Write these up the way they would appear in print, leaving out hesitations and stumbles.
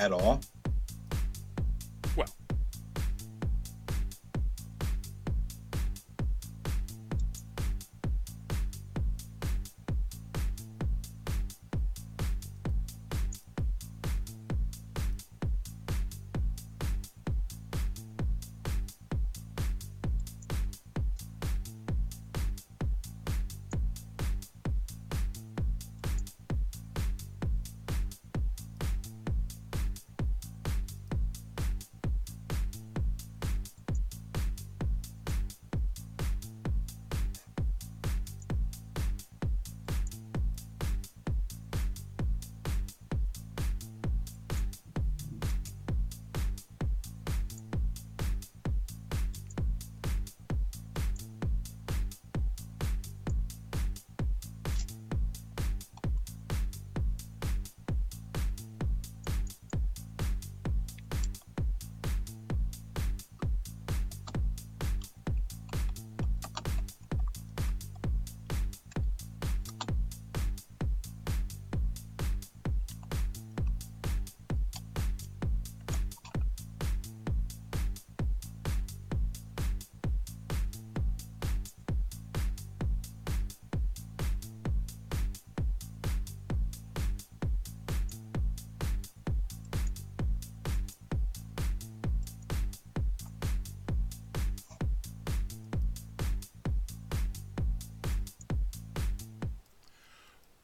at all. Well,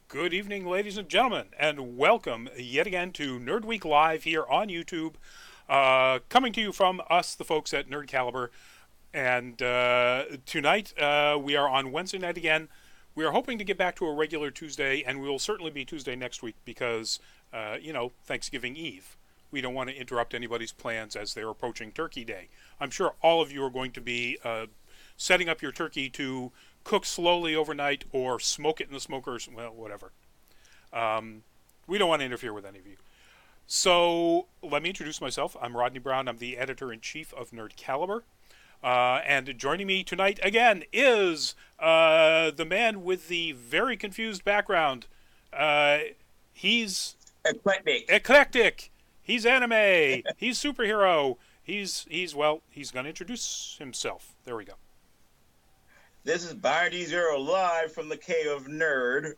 good evening, ladies and gentlemen, and welcome yet again to Nerd Week Live here on YouTube. Coming to you from us, the folks at Nerd Caliber. And tonight, we are on Wednesday night again. We are hoping to get back to a regular Tuesday, and we will certainly be Tuesday next week because, Thanksgiving Eve. We don't want to interrupt anybody's plans as they're approaching Turkey Day. I'm sure all of you are going to be setting up your turkey to cook slowly overnight or smoke it in the smokers, well, whatever. We don't want to interfere with any of you. So let me introduce myself. I'm Rodney Brown. I'm the editor-in-chief of Nerd Caliber. And joining me tonight again is the man with the very confused background. He's eclectic. He's anime. He's superhero. He's going to introduce himself. There we go. This is BioD0 live from the Cave of Nerd.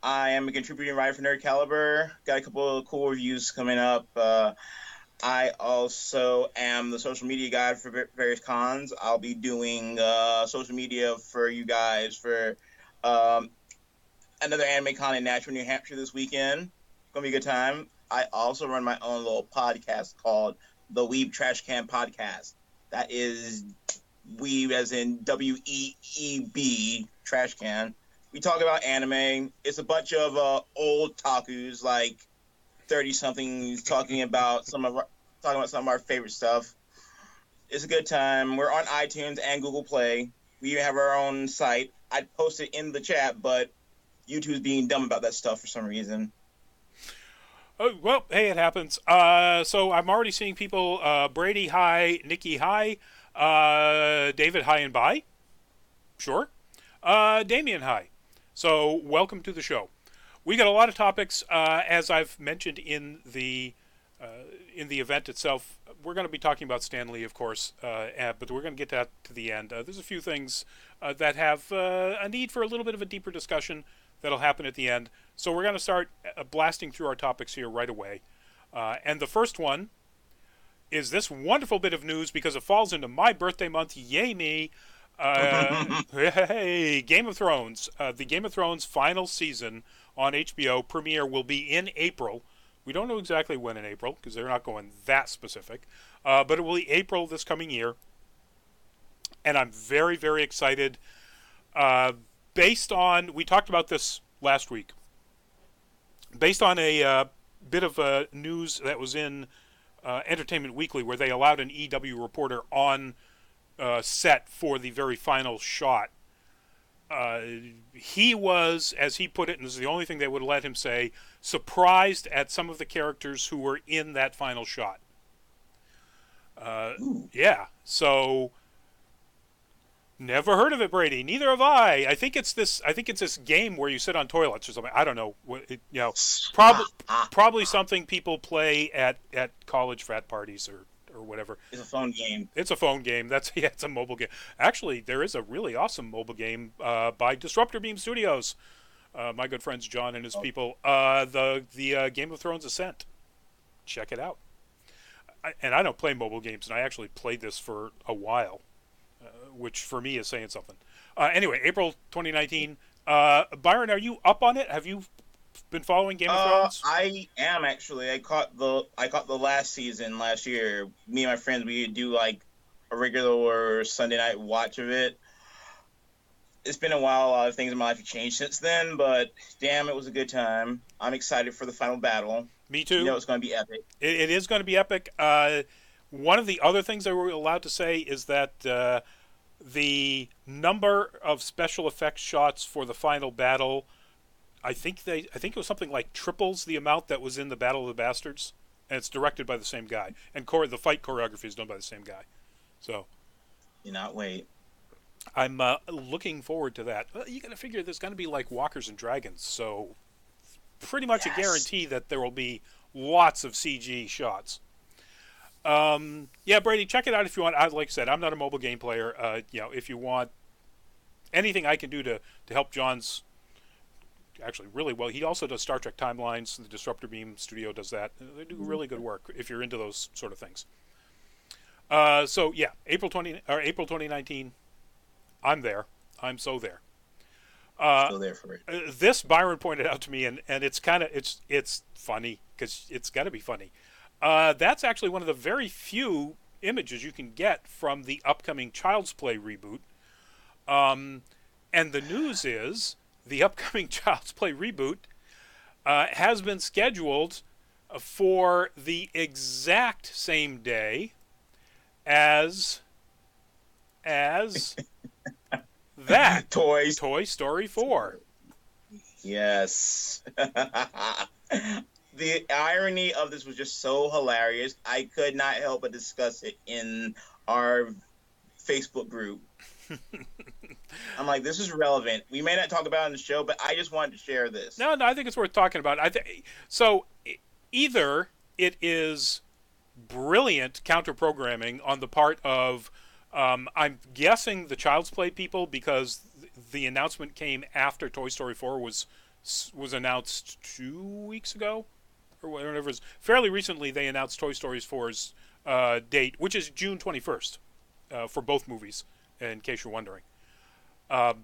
I am a contributing writer for Nerd Caliber. Got a couple of cool reviews coming up. I also am the social media guide for various cons. I'll be doing social media for you guys for another anime con in Nashville, New Hampshire this weekend. It's going to be a good time. I also run my own little podcast called the Weeb Trash Can Podcast. That is Weeb as in W-E-E-B, trash can. We talk about anime. It's a bunch of old takus, like 30-somethings, talking about some of our favorite stuff. It's a good time. We're on iTunes and Google Play. We even have our own site. I'd post it in the chat, but YouTube's being dumb about that stuff for some reason. Oh, well, hey, it happens. So I'm already seeing people, Brady, hi, Nikki, hi, David, hi and bye. Sure. Damien, hi. So welcome to the show. We got a lot of topics, as I've mentioned in the event itself. We're going to be talking about Stan Lee, of course, but we're going to get that to the end. There's a few things that have a need for a little bit of a deeper discussion that'll happen at the end. So we're going to start blasting through our topics here right away. And the first one is this wonderful bit of news because it falls into my birthday month. Yay me. Hey, Game of Thrones. The Game of Thrones final season on HBO premiere will be in April. We don't know exactly when in April because they're not going that specific. But it will be April this coming year. And I'm very, very excited. Based on, we talked about this last week. Based on a bit of news that was in Entertainment Weekly where they allowed an EW reporter on set for the very final shot. He was, as he put it, and this is the only thing they would let him say, surprised at some of the characters who were in that final shot. Yeah, so Never heard of it, Brady. Neither have I. I think it's this game where you sit on toilets or something. I don't know. Probably something people play at college frat parties or whatever. It's a phone game. It's a phone game. That's yeah. It's a mobile game. Actually, there is a really awesome mobile game by Disruptor Beam Studios. My good friends John and his people. The Game of Thrones Ascent. Check it out. And I don't play mobile games, and I actually played this for a while. Which for me is saying something. Anyway, April 2019. Byron, are you up on it? Have you been following Game of Thrones? I am actually. I caught the last season last year. Me and my friends, we do like a regular Sunday night watch of it. It's been a while. A lot of things in my life have changed since then, but damn, it was a good time. I'm excited for the final battle. Me too. You know it's going to be epic. It is going to be epic. One of the other things that we're allowed to say is that the number of special effects shots for the final battle, I think it was something like triples the amount that was in the Battle of the Bastards, and it's directed by the same guy, and the fight choreography is done by the same guy. So, Cannot wait. I'm looking forward to that. You got to figure there's going to be like walkers and dragons, so pretty much a guarantee that there will be lots of CG shots. Yeah, Brady, check it out if you want. Like I said, I'm not a mobile game player. If you want anything I can do to help John's actually really well. He also does Star Trek Timelines. The Disruptor Beam Studio does that. They do really good work if you're into those sort of things. So yeah, April 2019. I'm there. I'm so there. Still there for it. This Byron pointed out to me, and it's kind of it's funny because it's got to be funny. That's actually one of the very few images you can get from the upcoming Child's Play reboot. And the news is the upcoming Child's Play reboot has been scheduled for the exact same day as that Toy Story 4. Yes. The irony of this was just so hilarious. I could not help but discuss it in our Facebook group. I'm like, this is relevant. We may not talk about it on the show, but I just wanted to share this. No, I think it's worth talking about. So either it is brilliant counter-programming on the part of, I'm guessing the Child's Play people, because the announcement came after Toy Story 4 was announced 2 weeks ago, or whatever it was. Fairly recently, they announced Toy Story 4's date, which is June 21st for both movies, in case you're wondering. I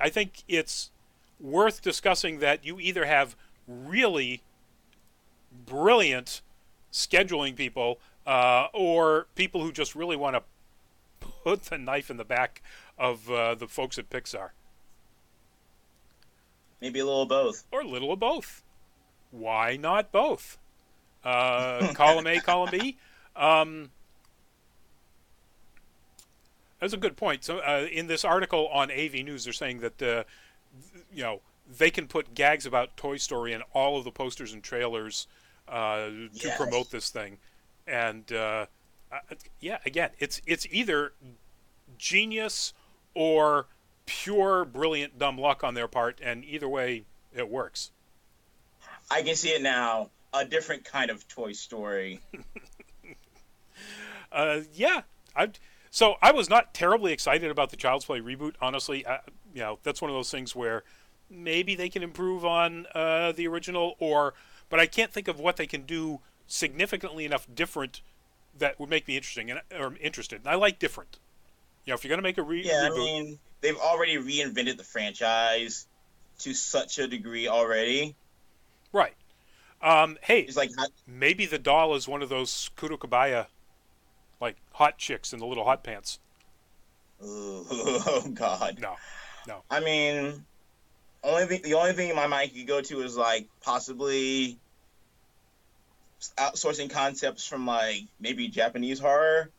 think it's worth discussing that you either have really brilliant scheduling people or people who just really want to put the knife in the back of the folks at Pixar. Maybe a little of both. Or a little of both. Why not both? Column A, column B. That's a good point. So in this article on AV News, they're saying that they can put gags about Toy Story in all of the posters and trailers to promote this thing. And again, it's either genius or pure brilliant dumb luck on their part, and either way, it works. I can see it now. A different kind of Toy Story. So I was not terribly excited about the Child's Play reboot. Honestly, that's one of those things where maybe they can improve on the original, but I can't think of what they can do significantly enough different that would make me interested. And I like different. If you're going to make a reboot, I mean, they've already reinvented the franchise to such a degree already. Right. Hey, it's like maybe the doll is one of those Kurokabaya, like hot chicks in the little hot pants. Oh God. No. I mean, the only thing in my mind could go to is like possibly outsourcing concepts from like maybe Japanese horror.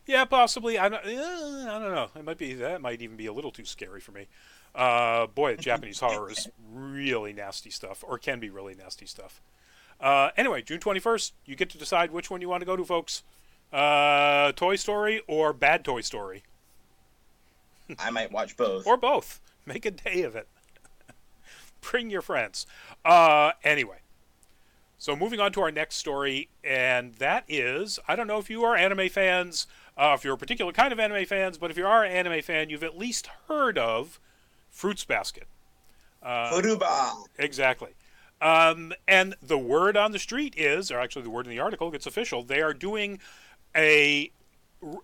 Yeah, possibly. I don't know. That might even be a little too scary for me. Boy, Japanese horror is really nasty stuff, or can be really nasty stuff. Anyway, June 21st, you get to decide which one you want to go to, folks. Toy Story or Bad Toy Story? I might watch both. Or both. Make a day of it. Bring your friends. Anyway, so moving on to our next story, and that is, I don't know if you are anime fans, if you're a particular kind of anime fans, but if you are an anime fan, you've at least heard of Fruits Basket. Furuba. Exactly. And the word on the street is, or actually the word in the article gets official, they are doing a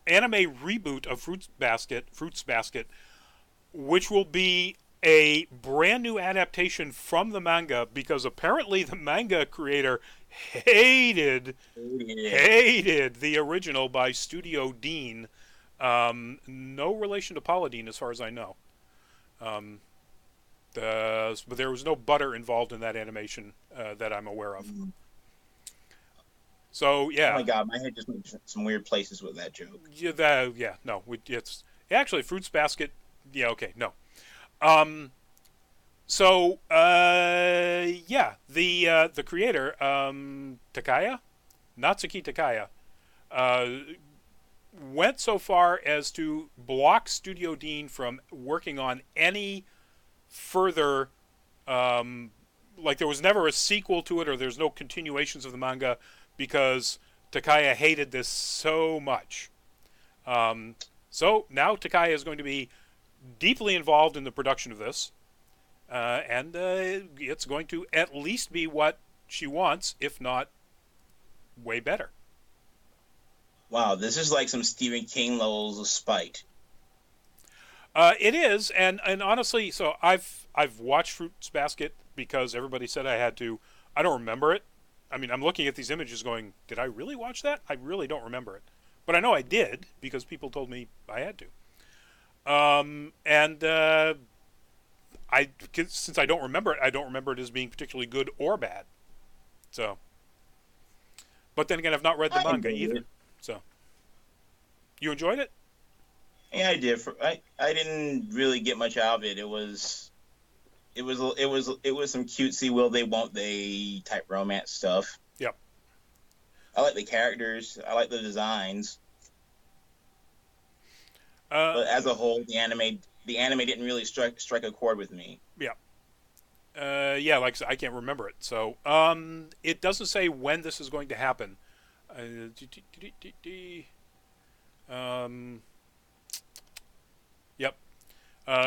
anime reboot of Fruits Basket, which will be a brand new adaptation from the manga because apparently the manga creator hated the original by Studio Dean. No relation to Paula Deen as far as I know. But there was no butter involved in that animation that I'm aware of. So yeah. Oh my god, my head just went some weird places with that joke. Yeah, no, it's actually Fruits Basket. Yeah, okay, no. So yeah, the creator Takaya, Natsuki Takaya, went so far as to block Studio Dean from working on any further. Like there was never a sequel to it, or there's no continuations of the manga because Takaya hated this so much. So now Takaya is going to be deeply involved in the production of this, and it's going to at least be what she wants, if not way better. Wow, this is like some Stephen King levels of spite. It is, and honestly, so I've watched Fruits Basket because everybody said I had to. I don't remember it. I mean, I'm looking at these images going, did I really watch that? I really don't remember it. But I know I did because people told me I had to. Since I don't remember it, I don't remember it as being particularly good or bad. So, but then again, I've not read the manga either. So, you enjoyed it? Yeah, I did. I didn't really get much out of it. It was some cutesy will they won't they type romance stuff. Yep. I like the characters. I like the designs. But as a whole, the anime didn't really strike a chord with me. Yeah. Yeah, like I said, I can't remember it. So, it doesn't say when this is going to happen. Yep.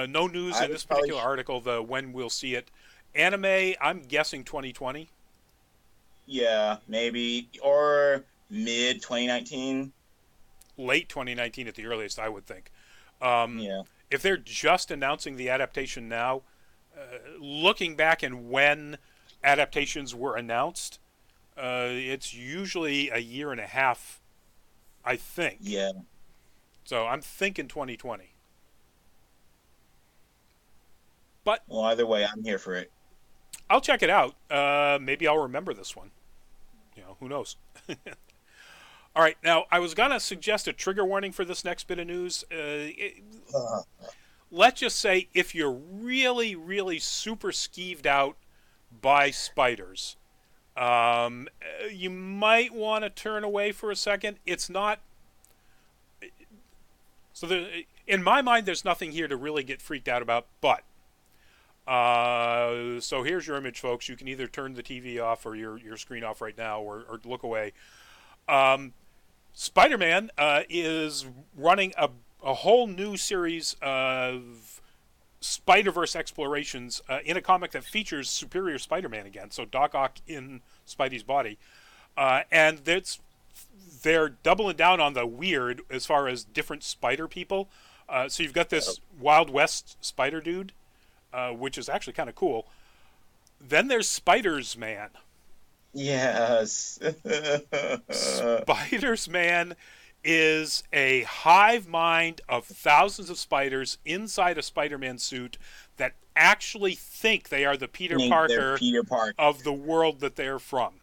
No news in this particular article, when we'll see it. Anime, I'm guessing 2020. Yeah, maybe. Or mid 2019. Late 2019 at the earliest, I would think. Yeah. If they're just announcing the adaptation now, looking back and when adaptations were announced, it's usually a year and a half, I think. Yeah. So I'm thinking 2020. But well, either way, I'm here for it. I'll check it out. Maybe I'll remember this one. Who knows? All right, now I was gonna suggest a trigger warning for this next bit of news. Let's just say if you're really, really super skeeved out by spiders, you might want to turn away for a second. It's not. So in my mind, there's nothing here to really get freaked out about, but. So here's your image, folks. You can either turn the TV off or your screen off right now, or look away. Spider-Man is running a whole new series of SpiderVerse explorations in a comic that features Superior Spider-Man again. So Doc Ock in Spidey's body, and they're doubling down on the weird as far as different spider people. So you've got this Wild West spider dude. Which is actually kind of cool. Then there's Spiders Man. Yes. Spiders Man is a hive mind of thousands of spiders inside a Spider-Man suit that actually think they are the Peter Parker of the world that they're from.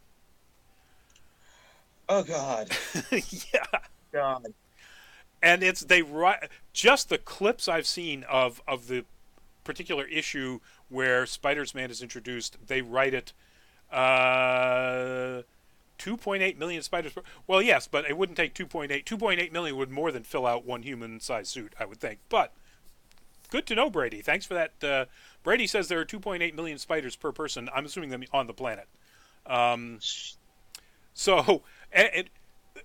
Oh God. Yeah. God. And just the clips I've seen of the particular issue where Spiders Man is introduced, they write it 2.8 million spiders per... Well, yes, but it wouldn't take 2.8 million would more than fill out one human-sized suit, I would think. But good to know, Brady. Thanks for that. Brady says there are 2.8 million spiders per person. I'm assuming them on the planet. So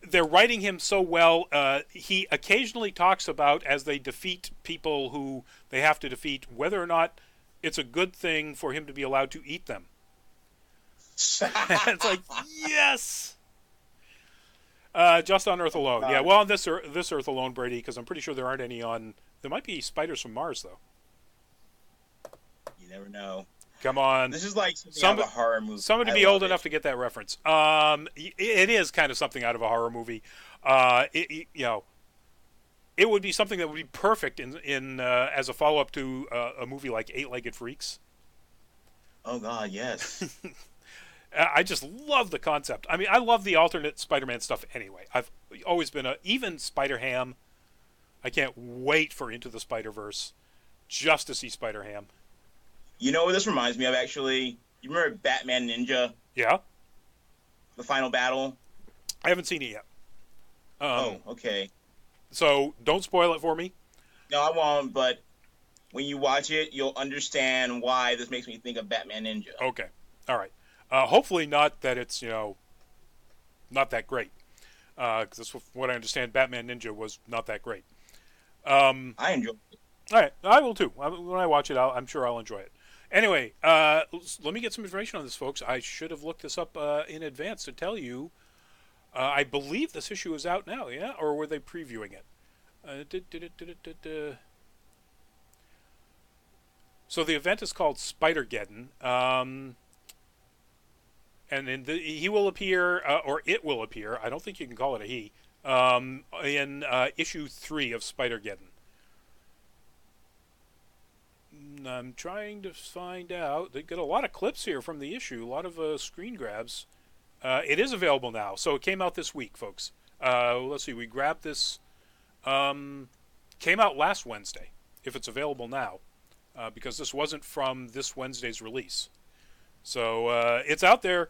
they're writing him so well. He occasionally talks about, as they defeat people who they have to defeat, whether or not it's a good thing for him to be allowed to eat them. It's like, yes! Just on Earth alone. Yeah, well, on this Earth alone, Brady, because I'm pretty sure there aren't any on... There might be spiders from Mars, though. You never know. Come on. This is like something out of a horror movie. Somebody be old enough to get that reference. It is kind of something out of a horror movie. You know, it would be something that would be perfect in as a follow-up to a movie like Eight-Legged Freaks. Oh, God, yes. I just love the concept. I mean, I love the alternate Spider-Man stuff anyway. I've always been even Spider-Ham. I can't wait for Into the Spider-Verse just to see Spider-Ham. You know what this reminds me of, actually? You remember Batman Ninja? Yeah. The final battle? I haven't seen it yet. Oh, okay. So, don't spoil it for me. No, I won't, but when you watch it, you'll understand why this makes me think of Batman Ninja. Okay. All right. Hopefully not that it's, not that great. Because that's what I understand, Batman Ninja was not that great. I enjoyed it. All right. I will too. When I watch it, I'm sure I'll enjoy it. Anyway, let me get some information on this, folks. I should have looked this up in advance to tell you. I believe this issue is out now, yeah? Or were they previewing it? So the event is called Spider-Geddon. And he will appear, or it will appear, I don't think you can call it a he, in issue 3 of Spider-Geddon. I'm trying to find out. They got a lot of clips here from the issue, a lot of screen grabs. It is available now, so it came out this week, folks. Let's see, we grabbed this. Came out last Wednesday, if it's available now, because this wasn't from this Wednesday's release. So it's out there.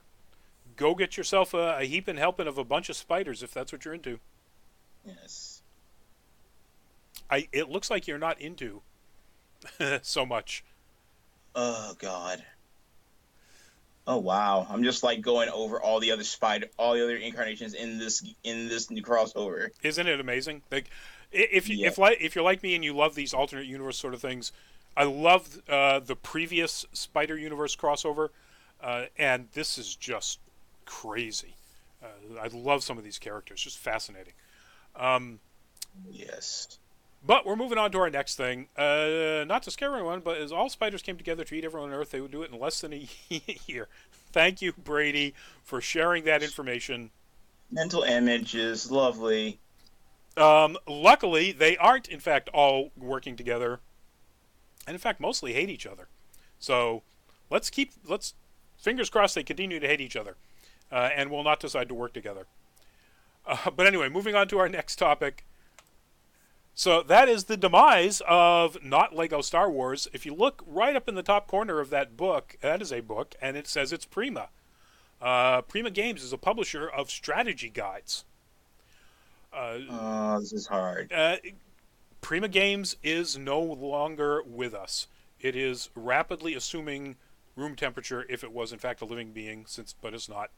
Go get yourself a heaping helping of a bunch of spiders if that's what you're into. Yes. It looks like you're not into so much. Oh, God. Oh, wow. I'm just like going over all the other incarnations in this new crossover. Isn't it amazing? Like, if you're like me and you love these alternate universe sort of things, I love the previous Spider Universe crossover, and this is just crazy. I love some of these characters, just fascinating. Yes. But we're moving on to our next thing. Not to scare anyone, but as all spiders came together to eat everyone on Earth, they would do it in less than a year. Thank you, Brady, for sharing that information. Mental image is lovely. Luckily, they aren't, in fact, all working together. And, in fact, mostly hate each other. So, let's fingers crossed they continue to hate each other. And will not decide to work together. But anyway, moving on to our next topic. So that is the demise of not Lego Star Wars. If you look right up in the top corner of that book, that is a book, and it says it's Prima. Prima Games is a publisher of strategy guides. This is hard. Prima Games is no longer with us. It is rapidly assuming room temperature if it was in fact a living being, but it's not.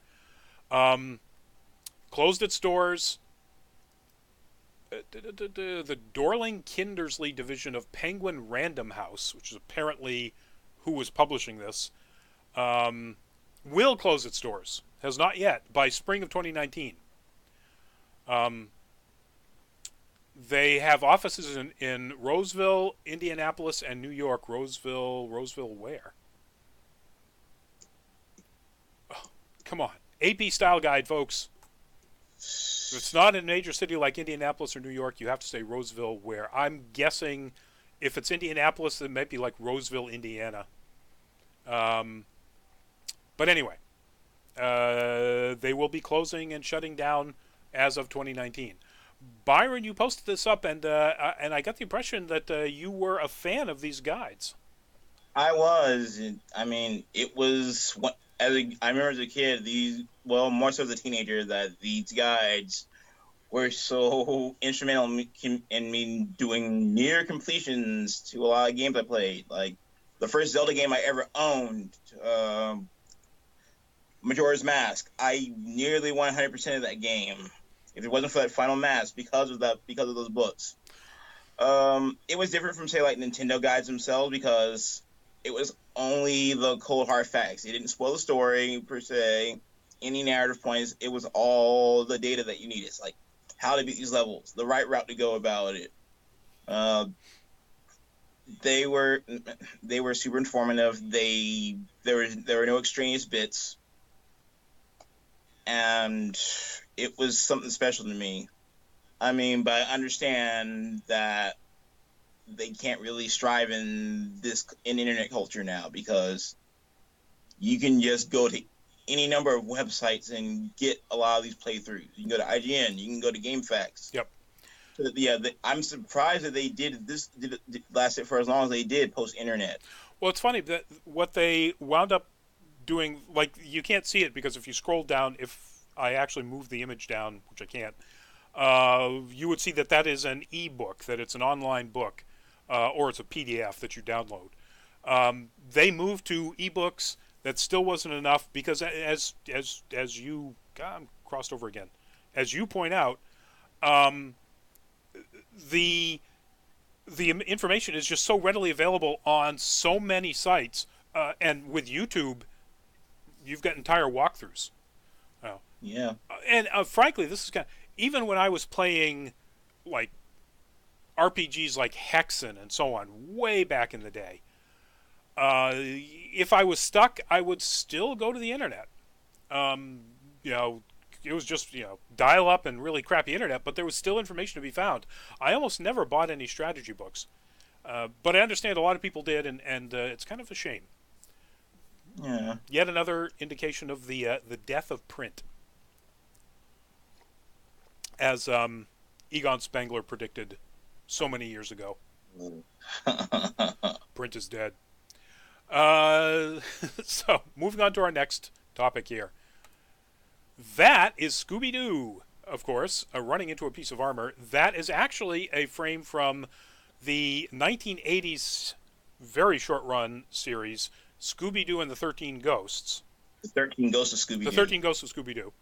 Closed its doors. The Dorling Kindersley division of Penguin Random House, which is apparently who was publishing this, will close its doors. Has not yet, by spring of 2019. They have offices in Roseville, Indianapolis, and New York. Roseville where? Oh, come on. AP style guide, folks. If it's not in a major city like Indianapolis or New York, you have to say Roseville where. I'm guessing if it's Indianapolis, it might be like Roseville, Indiana. But anyway, they will be closing and shutting down as of 2019. Byron, you posted this up, and I got the impression that you were a fan of these guides. I was. I mean, it was I remember as a kid, more so as a teenager, that these guides were so instrumental in me doing near completions to a lot of games I played. Like the first Zelda game I ever owned, Majora's Mask. I nearly 100% of that game. If it wasn't for that final mask, because of those books. It was different from say like Nintendo guides themselves because it was only the cold hard facts. It didn't spoil the story per se, any narrative points. It was all the data that you needed. It's like how to beat these levels, the right route to go about it. Uh, they were they were super informative. There were no extraneous bits, and it was something special to me. I mean, but I understand that they can't really strive in internet culture now because you can just go to any number of websites and get a lot of these playthroughs. You can go to IGN, you can go to GameFAQs. Yep. So, yeah, I'm surprised that they did lasted for as long as they did post internet. Well, it's funny that what they wound up doing, like you can't see it because if you scroll down, if I actually move the image down, which I can't, you would see that that is an e-book, that it's an online book, or it's a PDF that you download. They moved to e-books. That still wasn't enough because, as you God, I'm crossed over again, as you point out, the information is just so readily available on so many sites, and with YouTube, you've got entire walkthroughs. Yeah. And frankly, this is kind of, even when I was playing like RPGs like Hexen and so on, way back in the day, if I was stuck, I would still go to the internet. You know, it was just, dial up and really crappy internet, but there was still information to be found. I almost never bought any strategy books, but I understand a lot of people did, and it's kind of a shame. Yeah. Yet another indication of the death of print, as Egon Spengler predicted so many years ago. Print is dead. So, moving on to our next topic here. That is Scooby-Doo, of course, running into a piece of armor. That is actually a frame from the 1980s very short-run series, Scooby-Doo and the 13 Ghosts. The 13 Ghosts of Scooby-Doo. The 13 Ghosts of Scooby-Doo.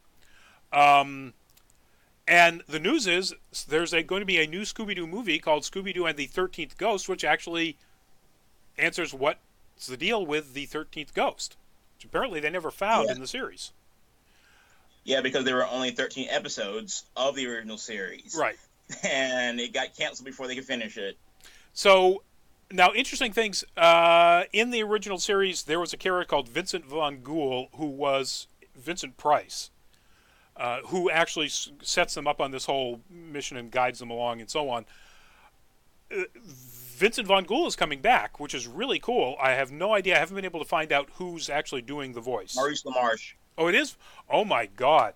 And the news is there's going to be a new Scooby-Doo movie called Scooby-Doo and the 13th Ghost, which actually answers what's the deal with the 13th Ghost, which apparently they never found in the series. Yeah, because there were only 13 episodes of the original series. Right. And it got canceled before they could finish it. So, now, interesting things. In the original series, there was a character called Vincent Von Ghoul, who was Vincent Price, who actually sets them up on this whole mission and guides them along and so on. Vincent Von Ghoul is coming back, which is really cool. I have no idea. I haven't been able to find out who's actually doing the voice. Maurice LaMarche. Oh, it is? Oh, my God.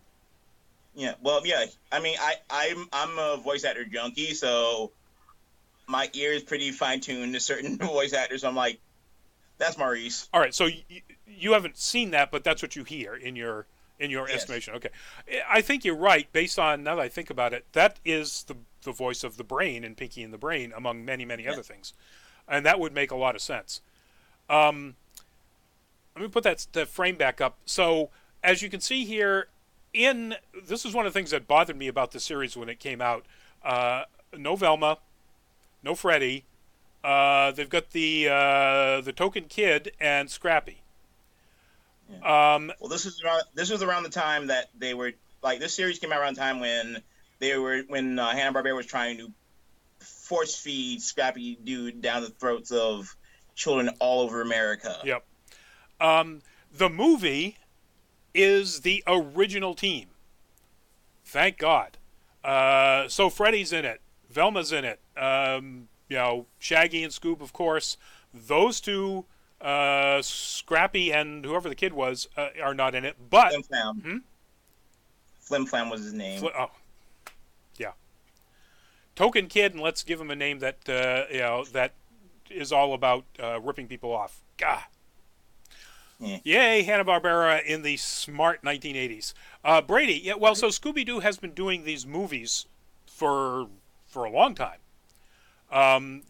Yeah, well, yeah. I mean, I'm a voice actor junkie, so my ear is pretty fine-tuned to certain voice actors. So I'm like, that's Maurice. All right, so you haven't seen that, but that's what you hear in your estimation. Okay. I think you're right, based on, now that I think about it, that is the voice of the Brain in Pinky and the Brain, among many, many other things. And that would make a lot of sense. Let me put that frame back up. So, as you can see here, this is one of the things that bothered me about the series when it came out. No Velma, no Freddy. They've got the token kid and Scrappy. Yeah. Well, this was around the time that they were like, this series came out around the time when Hanna-Barbera was trying to force feed Scrappy Doo down the throats of children all over America. Yep. The movie is the original team. Thank God. So Freddy's in it. Velma's in it. Shaggy and Scoob, of course. Those two, Scrappy and whoever the kid was, are not in it. But Flim Flam. Flim Flam was his name. Yeah. Token Kid, and let's give him a name that that is all about ripping people off. Gah. Yeah. Yay, Hanna-Barbera in the smart 1980s. Brady, yeah, well, so Scooby-Doo has been doing these movies for for a long time. Um,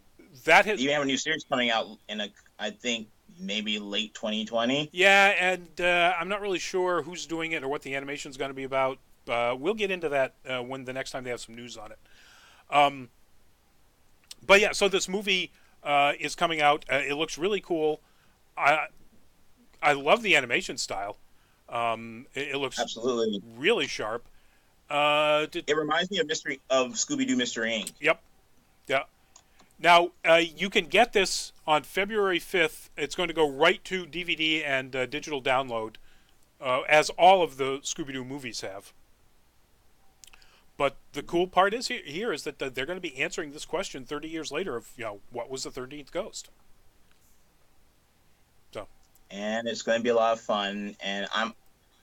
that has, You have a new series coming out in I think maybe late 2020. yeah, and I'm not really sure who's doing it or what the animation's going to be about. We'll get into that when the next time they have some news on it. Um, but yeah, so this movie is coming out. It looks really cool. I I love the animation style. It looks Absolutely. really sharp. It reminds me of Scooby Doo Mystery Inc. Yep. Yeah. Now you can get this on February 5th. It's going to go right to DVD and digital download, as all of the Scooby Doo movies have. But the cool part is here is that they're going to be answering this question 30 years later of what was the 13th ghost. So And it's going to be a lot of fun. And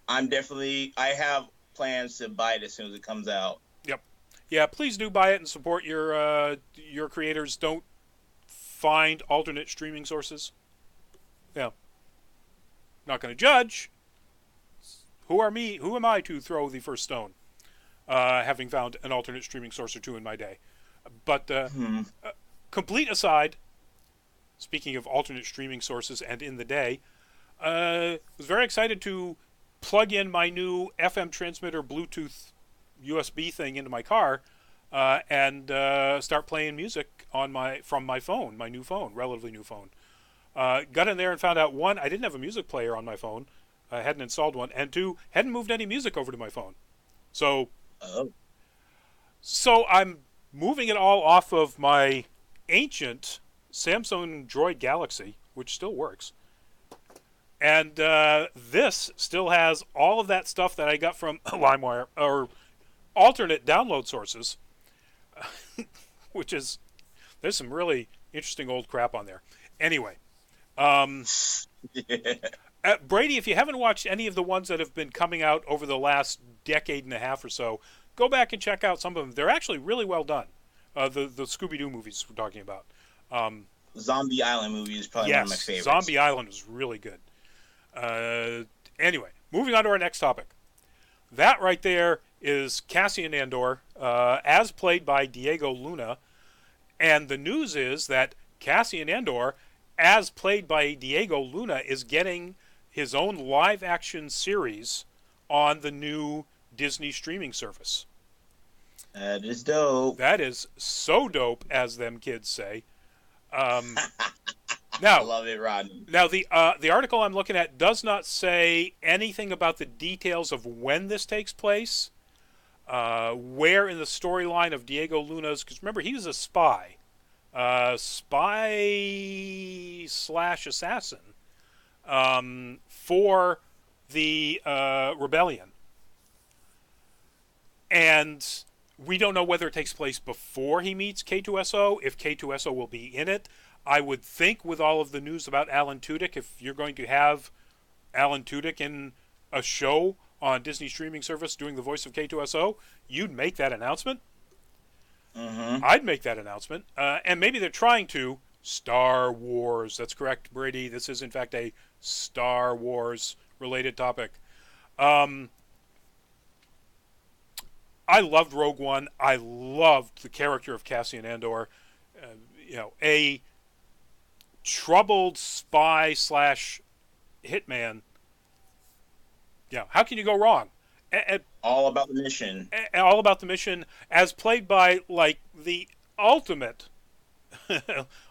I'm definitely I have plans to buy it as soon as it comes out. yep, yeah. Please do buy it and support your creators. Don't find alternate streaming sources. Yeah, not going to judge. Who are me? Who am I to throw the first stone? Having found an alternate streaming source or two in my day. But Hmm. complete aside, speaking of alternate streaming sources and in the day, was very excited to plug in my new FM transmitter Bluetooth USB thing into my car and start playing music on from my phone, my new phone, relatively new phone. Got in there and found out, one, I didn't have a music player on my phone. I hadn't installed one, and two, hadn't moved any music over to my phone. So Oh. So I'm moving it all off of my ancient Samsung Droid Galaxy, which still works. And this still has all of that stuff that I got from LimeWire or alternate download sources, which is, there's some really interesting old crap on there. Anyway, um, Brady, if you haven't watched any of the ones that have been coming out over the last decade and a half or so, go back and check out some of them. They're actually really well done. The Scooby Doo movies we're talking about. Zombie Island movie is probably one of my Yes, favorites. Zombie Island is really good. Anyway, moving on to our next topic. That right there is Cassian Andor, as played by Diego Luna. And the news is that Cassian Andor, as played by Diego Luna, is getting his own live-action series on the new Disney streaming service. That is dope. That is so dope, as them kids say. Um, I now, love it, Rodney. Now, the article I'm looking at does not say anything about the details of when this takes place, where in the storyline of Diego Luna's, because remember, he was a spy, spy slash assassin for the rebellion. And we don't know whether it takes place before he meets K2SO, if K2SO will be in it. I would think with all of the news about Alan Tudyk, if you're going to have Alan Tudyk in a show on Disney streaming service doing the voice of K2SO, you'd make that announcement. Mm-hmm. I'd make that announcement. And maybe they're trying to. Star Wars. That's correct, Brady. This is, in fact, a Star Wars related topic. I loved Rogue One. I loved the character of Cassian Andor. A troubled spy slash hitman. How can you go wrong? All about the mission. All about the mission, as played by like the ultimate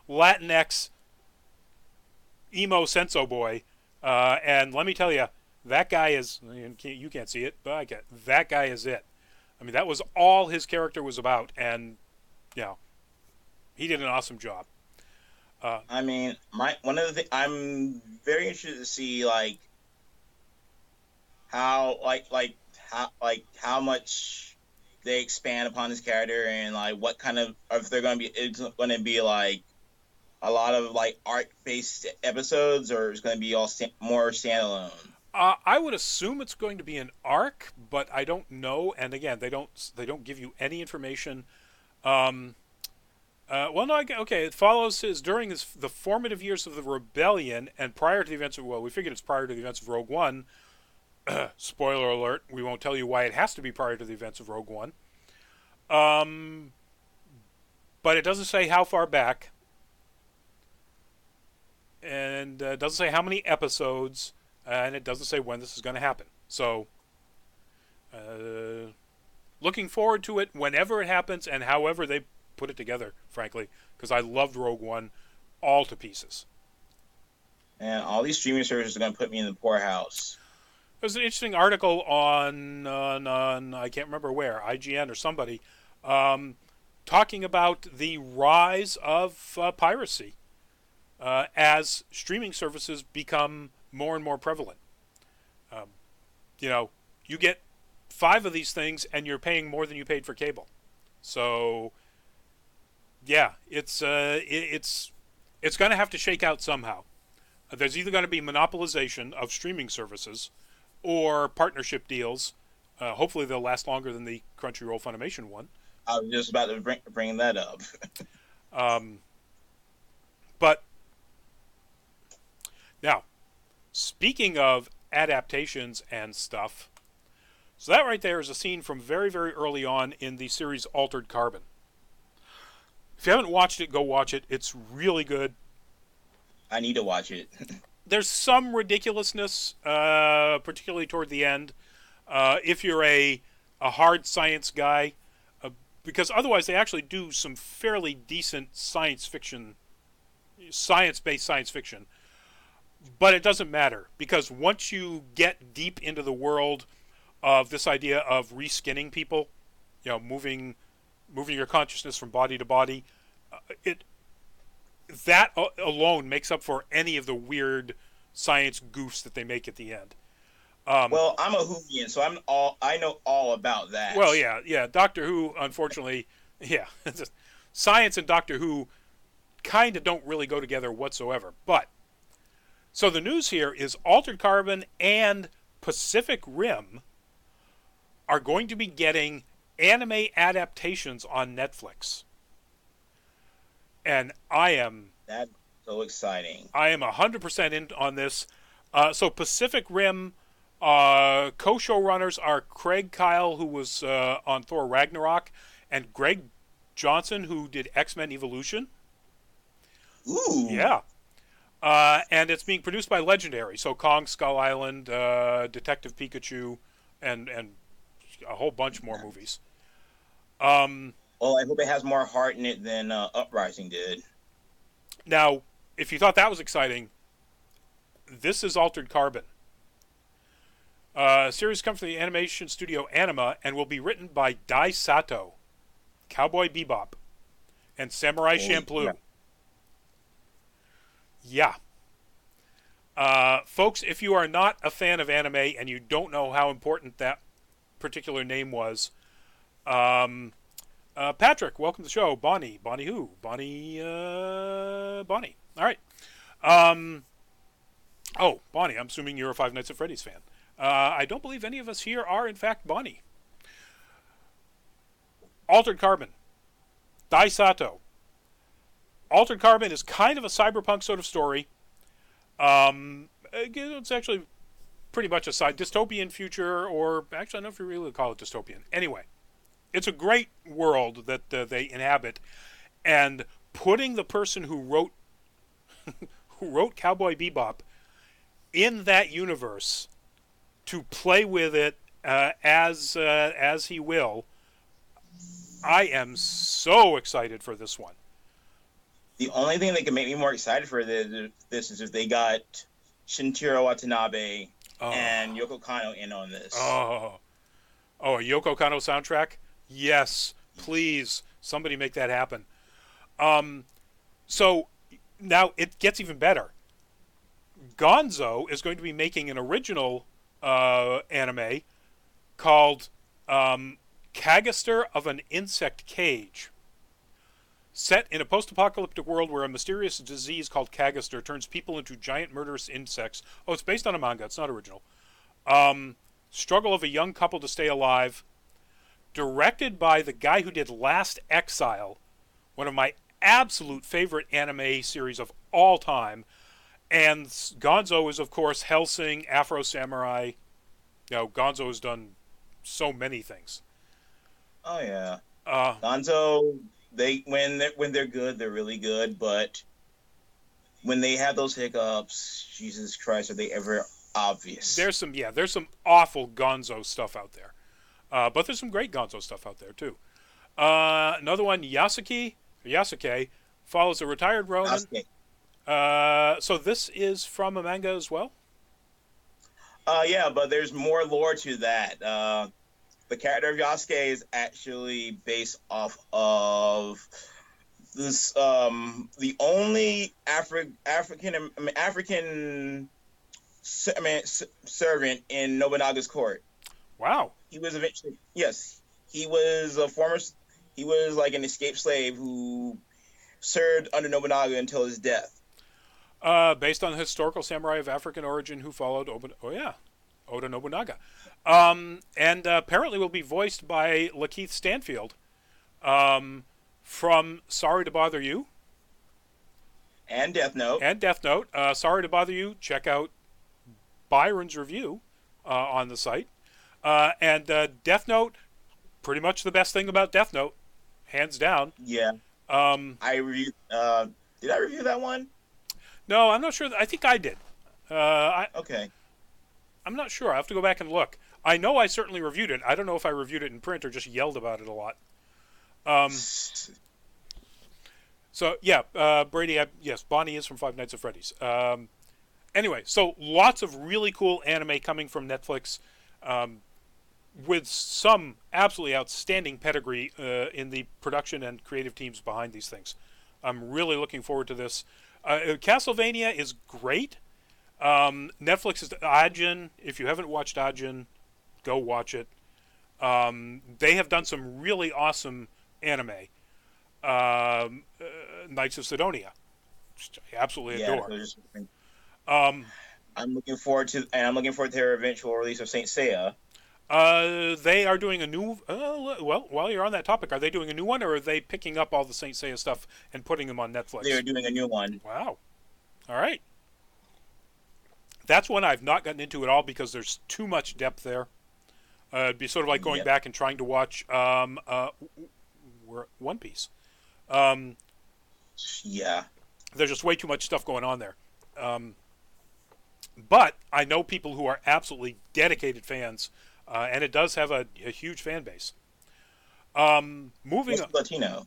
Latinx emo senso boy. And let me tell you, that guy is. You can't see it, but I can. That guy is it. I mean, that was all his character was about, and he did an awesome job. I mean, one of the things I'm very interested to see, like how how much they expand upon his character, and like what kind of, if they're going to be, it's going to be like a lot of like arc based episodes, or it's going to be all more standalone. I would assume it's going to be an arc, but I don't know. And again, they don't give you any information. Well, no, okay. It follows the formative years of the rebellion and prior to the events of, well, we figured it's prior to the events of Rogue One. Spoiler alert: we won't tell you why it has to be prior to the events of Rogue One. Um, but it doesn't say how far back, and it doesn't say how many episodes, and it doesn't say when this is going to happen. So, looking forward to it whenever it happens and however they put it together, frankly, because I loved Rogue One all to pieces. And all these streaming services are going to put me in the poorhouse. There's an interesting article on I can't remember where, IGN or somebody, talking about the rise of piracy as streaming services become more and more prevalent. Um, you get 5 of these things and you're paying more than you paid for cable. So, yeah, it's going to have to shake out somehow. There's either going to be monopolization of streaming services or partnership deals. Hopefully they'll last longer than the Crunchyroll Funimation one. I was just about to bring that up. But now, speaking of adaptations and stuff, so that right there is a scene from very, very early on in the series Altered Carbon. If you haven't watched it, go watch it. It's really good. I need to watch it. There's some ridiculousness, particularly toward the end, if you're a hard science guy, because otherwise they actually do some fairly decent science-based science fiction. But it doesn't matter, because once you get deep into the world of this idea of reskinning people, moving your consciousness from body to body, that alone makes up for any of the weird science goofs that they make at the end. Well, I'm a Whovian, so I know all about that. Well, yeah. Doctor Who, unfortunately, yeah, science and Doctor Who kind of don't really go together whatsoever. But so the news here is Altered Carbon and Pacific Rim are going to be getting anime adaptations on Netflix. And that's so exciting. I am 100% in on this. So Pacific Rim co-showrunners are Craig Kyle, who was on Thor Ragnarok, and Greg Johnson, who did X-Men Evolution. Ooh. Yeah. And it's being produced by Legendary. So Kong, Skull Island, Detective Pikachu, and a whole bunch more movies. Well, I hope it has more heart in it than Uprising did. Now, if you thought that was exciting, this is Altered Carbon. Series comes from the animation studio Anima and will be written by Dai Sato, Cowboy Bebop, and Samurai Champloo. Yeah. Folks, if you are not a fan of anime and you don't know how important that particular name was, Patrick, welcome to the show. Bonnie who? Bonnie. All right. Bonnie, I'm assuming you're a Five Nights at Freddy's fan. I don't believe any of us here are, in fact, Bonnie. Altered Carbon. Dai Sato. Altered Carbon is kind of a cyberpunk sort of story. It's actually pretty much a dystopian future, or actually I don't know if you really call it dystopian. Anyway, it's a great world that they inhabit, and putting the person who wrote Cowboy Bebop in that universe to play with it as he will, I am so excited for this one. The only thing that can make me more excited for this is if they got Shinichiro Watanabe and Yoko Kanno in on this. A Yoko Kanno soundtrack? Yes, please, somebody make that happen. So now it gets even better. Gonzo is going to be making an original anime called Cagaster of an Insect Cage. Set in a post-apocalyptic world where a mysterious disease called Cagaster turns people into giant murderous insects. Oh, it's based on a manga. It's not original. Struggle of a young couple to stay alive. Directed by the guy who did Last Exile, one of my absolute favorite anime series of all time. And Gonzo is, of course, Hellsing, Afro Samurai. Gonzo has done so many things. Oh yeah, Uh, Gonzo. When they're good, they're really good. But when they have those hiccups, Jesus Christ, are they ever obvious? there's some awful Gonzo stuff out there, but there's some great Gonzo stuff out there too. Another one, Yasuke, follows a retired Ronin. Sasuke. So this is from a manga as well. Yeah, but there's more lore to that. The character of Yasuke is actually based off of this the only African servant in Nobunaga's court. Wow. He was eventually, yes, he was a former, he was like an escaped slave who served under Nobunaga until his death. Based on the historical samurai of African origin who followed Oda Nobunaga. And apparently will be voiced by Lakeith Stanfield from Sorry to Bother You. And Death Note. Sorry to Bother You. Check out Byron's review on the site. And Death Note, pretty much the best thing about Death Note, hands down. Yeah. I reviewed. Did I review that one? No, I'm not sure. I think I did. Okay. I'm not sure. I have to go back and look. I know I certainly reviewed it. I don't know if I reviewed it in print or just yelled about it a lot. So, yeah, Brady, yes, Bonnie is from Five Nights at Freddy's. Anyway, so lots of really cool anime coming from Netflix with some absolutely outstanding pedigree in the production and creative teams behind these things. I'm really looking forward to this. Castlevania is great. Netflix is Ajin. If you haven't watched Ajin, go watch it. They have done some really awesome anime. Knights of Sidonia, I absolutely adore. I'm looking forward to their eventual release of Saint Seiya. They are doing a new. Well, while you're on that topic, are they doing a new one, or are they picking up all the Saint Seiya stuff and putting them on Netflix? They are doing a new one. Wow. All right. That's one I've not gotten into at all because there's too much depth there. It'd be sort of like going back and trying to watch One Piece. Yeah. There's just way too much stuff going on there. But I know people who are absolutely dedicated fans. And it does have a huge fan base. Moving on. Latino.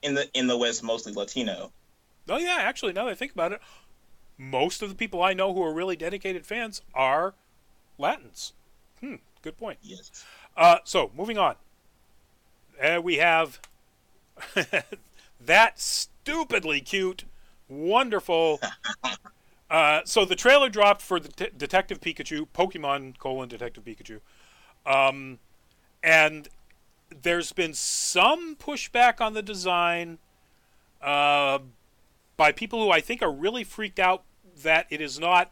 In the West, mostly Latino. Oh yeah, actually, now that I think about it, most of the people I know who are really dedicated fans are Latins. Good point. Yes. So moving on. We have that stupidly cute, wonderful. So the trailer dropped for the Detective Pikachu, Pokemon: Detective Pikachu, and there's been some pushback on the design by people who I think are really freaked out that it is not,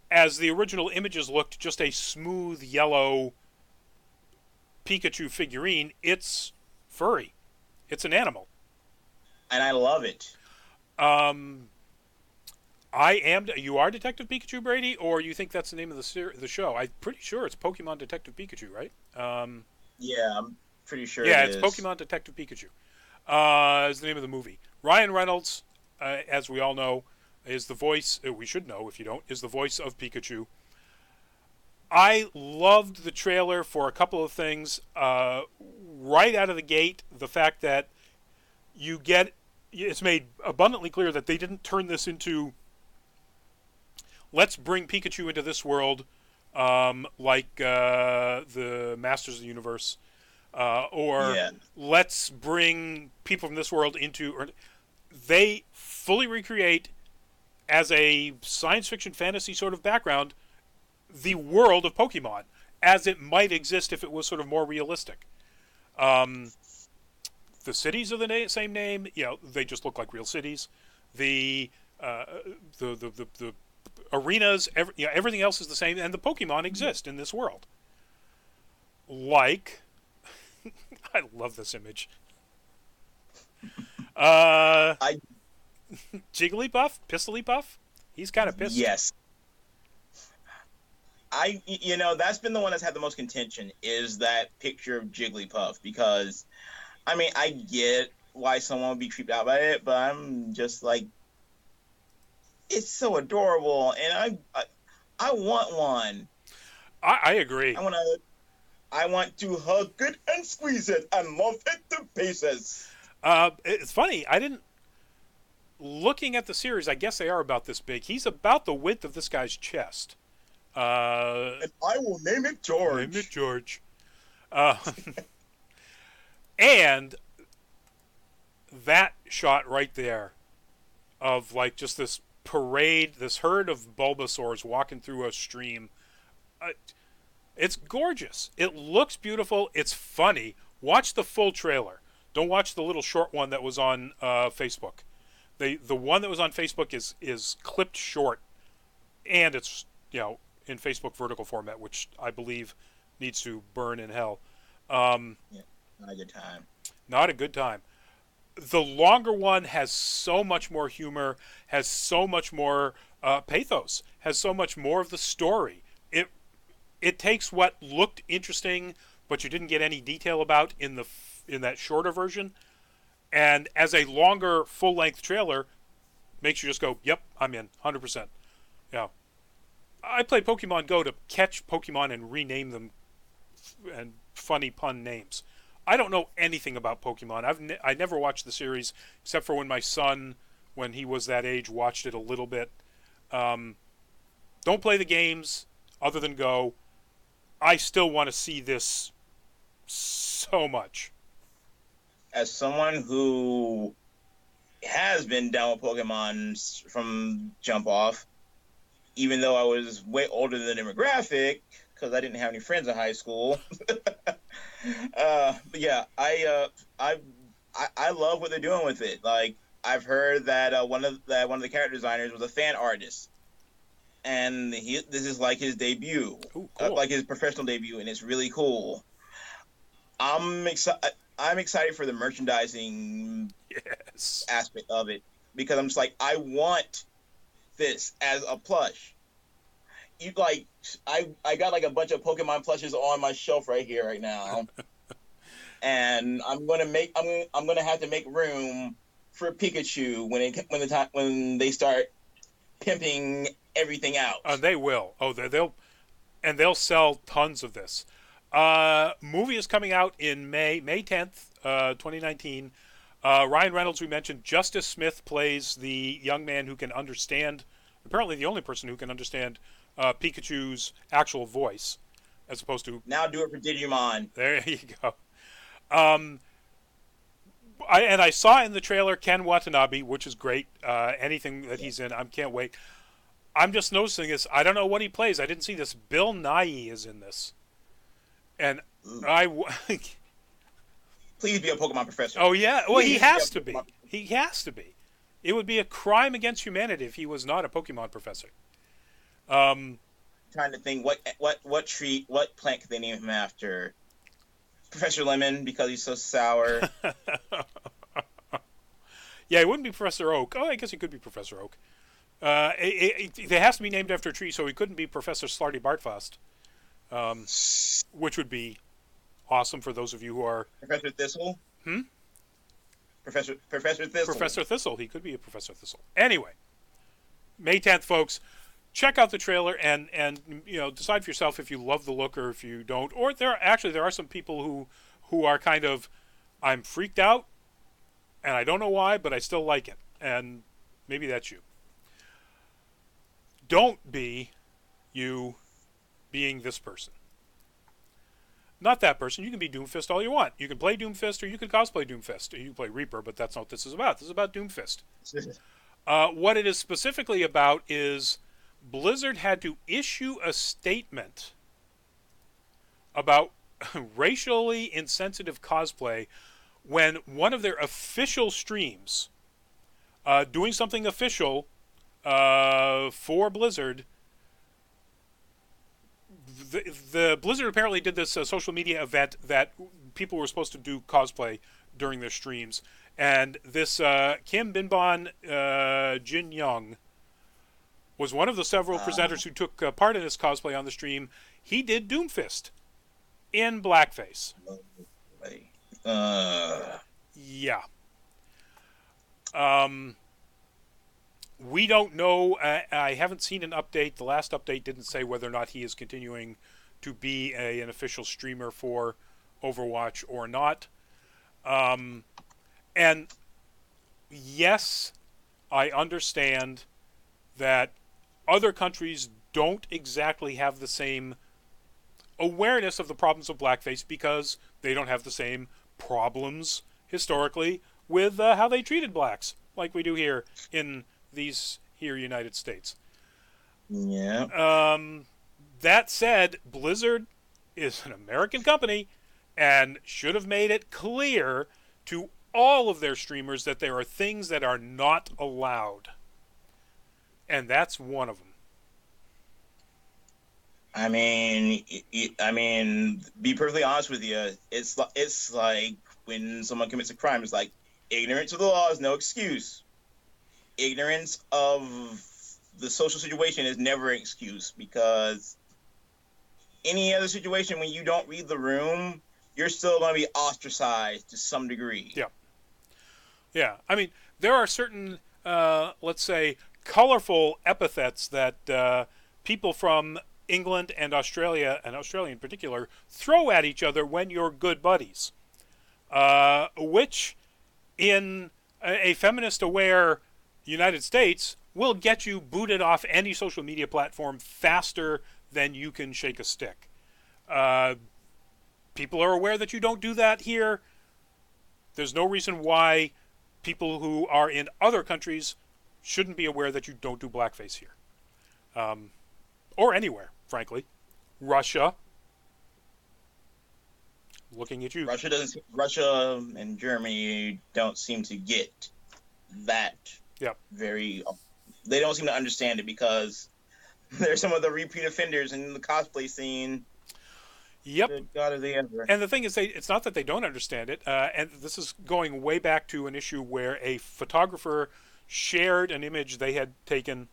as the original images looked, just a smooth yellow Pikachu figurine. It's furry. It's an animal. And I love it. You are Detective Pikachu, Brady, or you think that's the name of the show? I'm pretty sure it's Pokemon Detective Pikachu, right? Yeah, I'm pretty sure. Yeah, it's Pokemon Detective Pikachu. Is the name of the movie. Ryan Reynolds, as we all know, is the voice. We should know if you don't. Is the voice of Pikachu. I loved the trailer for a couple of things. Right out of the gate, the fact that it's made abundantly clear that they didn't turn this into, let's bring Pikachu into this world like the Masters of the Universe, let's bring people from this world into. They fully recreate, as a science fiction fantasy sort of background, the world of Pokemon as it might exist if it was sort of more realistic. The cities are the same name. They just look like real cities. The arenas, everything else is the same, and the Pokemon exist in this world. Like, I love this image. Uh, I Jigglypuff, Pistolipuff. He's kind of pissed. yes, that's been the one that's had the most contention is that picture of Jigglypuff because I mean I get why someone would be creeped out by it, but I'm just like it's so adorable, and I want one. I agree. I want to hug it and squeeze it and love it to pieces. It's funny. I didn't. Looking at the series, I guess they are about this big. He's about the width of this guy's chest. And I will name it George. Name it George. Uh, and that shot right there of like just this parade, this herd of Bulbasaurs walking through a stream. Uh, it's gorgeous. It looks beautiful. It's funny. Watch the full trailer. Don't watch the little short one that was on Facebook. The one that was on Facebook is clipped short, and it's in Facebook vertical format, which I believe needs to burn in hell. Yeah, not a good time. Not a good time. The longer one has so much more humor, has so much more pathos, has so much more of the story. It takes what looked interesting, but you didn't get any detail about in that shorter version, and as a longer full length trailer, makes you just go, "Yep, I'm in, 100%." Yeah, I play Pokemon Go to catch Pokemon and rename them and funny pun names. I don't know anything about Pokemon. I never watched the series except for when my son, when he was that age, watched it a little bit. Don't play the games other than Go. I still want to see this so much. As someone who has been down with Pokemon from jump off, even though I was way older than the demographic because I didn't have any friends in high school. But yeah, I love what they're doing with it. Like I've heard that one of the character designers was a fan artist, and this is like his debut, Ooh, cool. like his professional debut, and it's really cool. I'm excited. I'm excited for the merchandising aspect of it because I'm just like I want this as a plush. I got like a bunch of Pokemon plushes on my shelf right here right now, and I'm gonna have to make room for Pikachu when they start pimping everything out. They will. Oh, they'll sell tons of this. Movie is coming out in May 10th, 2019. Ryan Reynolds, we mentioned. Justice Smith plays the young man who can understand, apparently the only person who can understand Pikachu's actual voice, as opposed to... Now do it for Digimon. There you go. I saw in the trailer Ken Watanabe, which is great. Anything that he's in, I can't wait. I'm just noticing this. I don't know what he plays. I didn't see this. Bill Nighy is in this. And Please be a Pokemon professor. Oh, yeah. Well, he has to be. He has to be. It would be a crime against humanity if he was not a Pokemon professor. Trying to think what plant could they name him after? Professor Lemon because he's so sour. Yeah, he wouldn't be Professor Oak. Oh, I guess he could be Professor Oak. It has to be named after a tree, so he couldn't be Professor Slarty Bartfast. Which would be awesome for those of you who are... Professor Thistle? Professor Thistle. Professor Thistle. He could be a Professor Thistle. Anyway, May 10th, folks. Check out the trailer and decide for yourself if you love the look or if you don't. Or there are some people who are kind of, I'm freaked out and I don't know why, but I still like it. And maybe that's you. Don't be you being this person. Not that person. You can be Doomfist all you want. You can play Doomfist or you can cosplay Doomfist. Or you can play Reaper, but that's not what this is about. This is about Doomfist. What it is specifically about is Blizzard had to issue a statement about racially insensitive cosplay when one of their official streams, doing something official for Blizzard, the Blizzard apparently did this social media event that people were supposed to do cosplay during their streams, and this Kim Binbon Jin Young was one of the several presenters who took part in this cosplay on the stream. He did Doomfist in blackface. Yeah. We don't know. I haven't seen an update. The last update didn't say whether or not he is continuing to be an official streamer for Overwatch or not. And yes, I understand that other countries don't exactly have the same awareness of the problems of blackface because they don't have the same problems historically with how they treated blacks like we do here in these here United States. Yeah. That said, Blizzard is an American company and should have made it clear to all of their streamers that there are things that are not allowed. And that's one of them. I mean, be perfectly honest with you, it's like when someone commits a crime, it's like ignorance of the law is no excuse. Ignorance of the social situation is never an excuse, because any other situation when you don't read the room, you're still going to be ostracized to some degree. Yeah. Yeah. I mean, there are certain, let's say, colorful epithets that people from England and Australia in particular, throw at each other when you're good buddies. Which, in a feminist-aware United States, will get you booted off any social media platform faster than you can shake a stick. People are aware that you don't do that here. There's no reason why people who are in other countries shouldn't be aware that you don't do blackface here. Or anywhere, frankly. Russia. Looking at you. Russia and Germany don't seem to get that. Yep. They don't seem to understand it because they're some of the repeat offenders in the cosplay scene. Yep. Good God, are they ever. And the thing is, it's not that they don't understand it. And this is going way back to an issue where a photographer shared an image they had taken,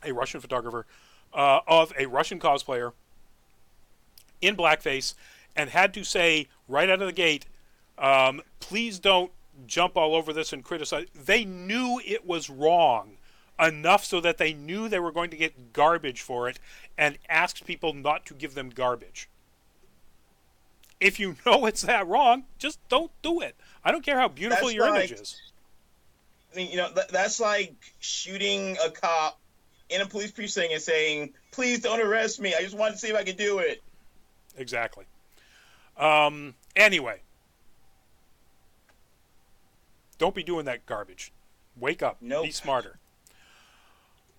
a Russian photographer, of a Russian cosplayer in blackface, and had to say right out of the gate, please don't jump all over this and criticize. They knew it was wrong enough so that they knew they were going to get garbage for it, and asked people not to give them garbage. If you know it's that wrong, just don't do it. I don't care how beautiful your image is. I mean, that's like shooting a cop in a police precinct and saying, please don't arrest me. I just want to see if I can do it. Exactly. Anyway. Don't be doing that garbage. Wake up. Nope. Be smarter.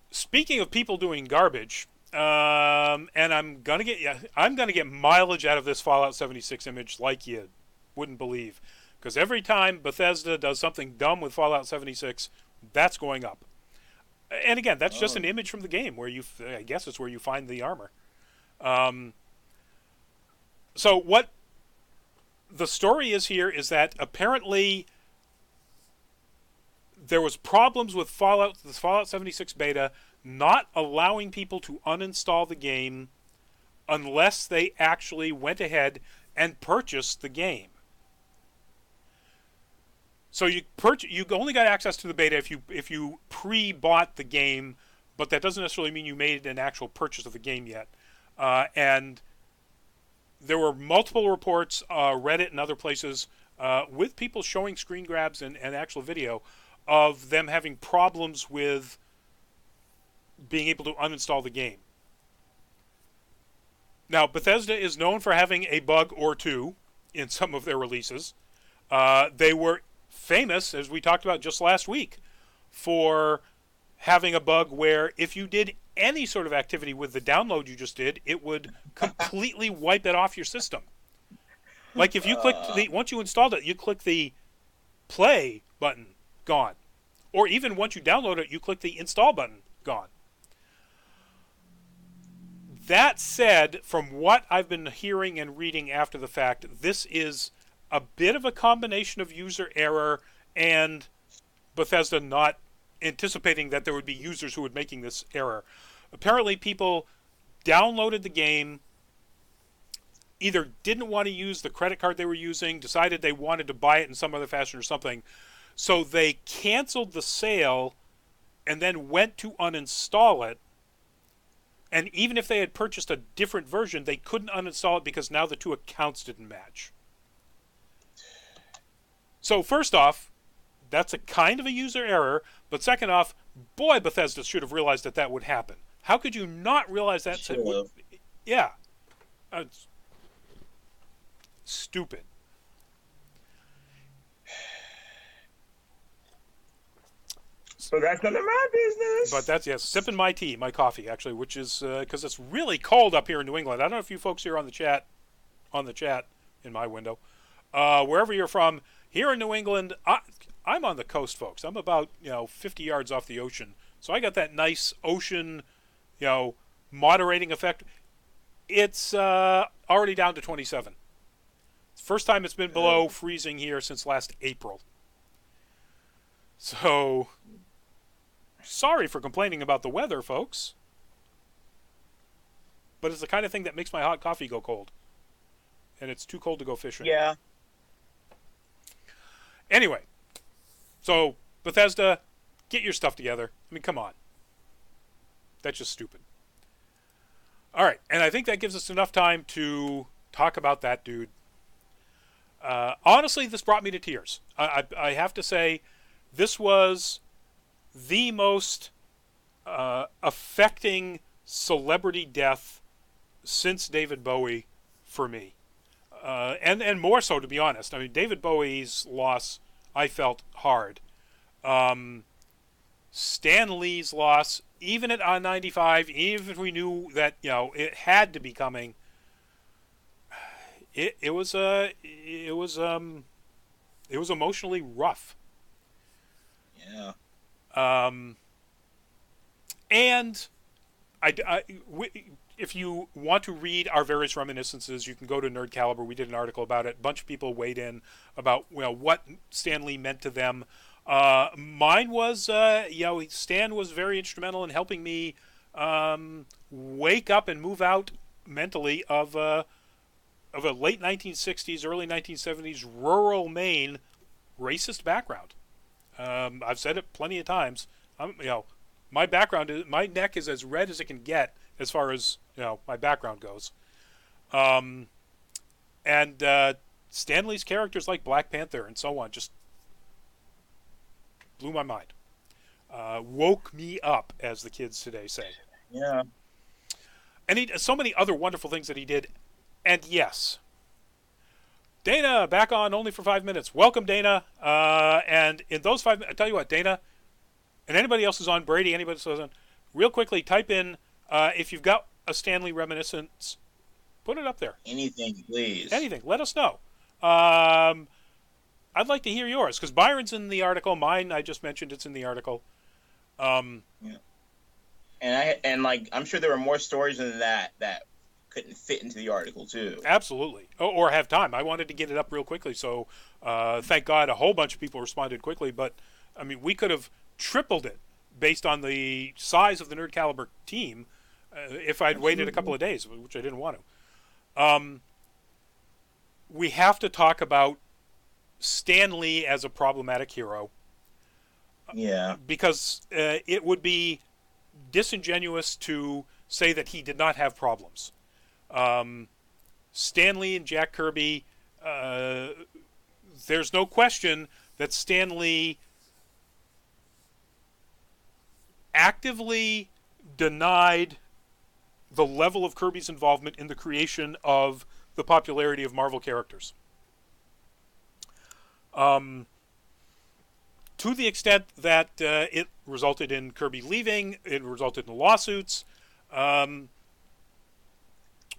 Speaking of people doing garbage, and I'm gonna get mileage out of this Fallout 76 image like you wouldn't believe, because every time Bethesda does something dumb with Fallout 76, that's going up. And again, that's just an image from the game where I guess it's where you find the armor. So what the story is here is that apparently there was problems with the Fallout 76 beta not allowing people to uninstall the game unless they actually went ahead and purchased the game. So you only got access to the beta if you pre-bought the game, but that doesn't necessarily mean you made an actual purchase of the game yet. And there were multiple reports, Reddit and other places, with people showing screen grabs and actual video of them having problems with being able to uninstall the game. Now, Bethesda is known for having a bug or two in some of their releases. They were famous, as we talked about just last week, for having a bug where if you did any sort of activity with the download you just did, it would completely wipe it off your system. Like if you clicked once you installed it, you click the play button, gone. Or even once you download it, you click the install button, gone. That said, from what I've been hearing and reading after the fact, this is a bit of a combination of user error and Bethesda not anticipating that there would be users who would be making this error. Apparently, people downloaded the game, either didn't want to use the credit card they were using, decided they wanted to buy it in some other fashion or something, so they canceled the sale and then went to uninstall it. And even if they had purchased a different version, they couldn't uninstall it because now the two accounts didn't match. So first off, that's a kind of a user error. But second off, boy, Bethesda should have realized that that would happen. How could you not realize that? Yeah. It's stupid. So that's none of my business. But that's, yes, sipping my tea, my coffee, actually, which is because it's really cold up here in New England. I don't know if you folks here on the chat, in my window, wherever you're from, here in New England, I'm on the coast, folks. I'm about 50 yards off the ocean, so I got that nice ocean, moderating effect. It's already down to 27. It's the first time it's been below freezing here since last April. So, sorry for complaining about the weather, folks. But it's the kind of thing that makes my hot coffee go cold. And it's too cold to go fishing. Yeah. Anyway, so Bethesda, get your stuff together. I mean, come on. That's just stupid. All right, and I think that gives us enough time to talk about that dude. Honestly, this brought me to tears. I have to say, this was the most affecting celebrity death since David Bowie for me. And more so, to be honest. I mean, David Bowie's loss, I felt hard. Stan Lee's loss, even at 95, even if we knew that it had to be coming, it was emotionally rough. Yeah. And if you want to read our various reminiscences, you can go to Nerd Caliber. We did an article about it. A bunch of people weighed in about what Stan Lee meant to them. Mine was, Stan was very instrumental in helping me wake up and move out mentally of a late 1960s, early 1970s rural Maine racist background. I've said it plenty of times. My background is, my neck is as red as it can get as far as my background goes. And Stan Lee's characters like Black Panther and so on just blew my mind. Woke me up, as the kids today say. Yeah. And he so many other wonderful things that he did. And yes, Dana, back on only for 5 minutes. Welcome, Dana. And in those 5 minutes, I tell you what, Dana, and anybody else who's on, Brady, anybody else who's on, real quickly, type in, if you've got a Stan Lee reminiscence, put it up there. Anything, please. Anything. Let us know. I'd like to hear yours, because Byron's in the article. Mine, I just mentioned, it's in the article. Yeah. And I'm sure there were more stories than that couldn't fit into the article too. Absolutely, or have time. I wanted to get it up real quickly, so thank God a whole bunch of people responded quickly. But I mean, we could have tripled it based on the size of the Nerd Caliber team if I'd waited a couple of days, which I didn't want to. We have to talk about Stan Lee as a problematic hero. Yeah. Because it would be disingenuous to say that he did not have problems. Stan Lee and Jack Kirby, there's no question that Stan Lee actively denied the level of Kirby's involvement in the creation of the popularity of Marvel characters. To the extent that it resulted in Kirby leaving, it resulted in lawsuits,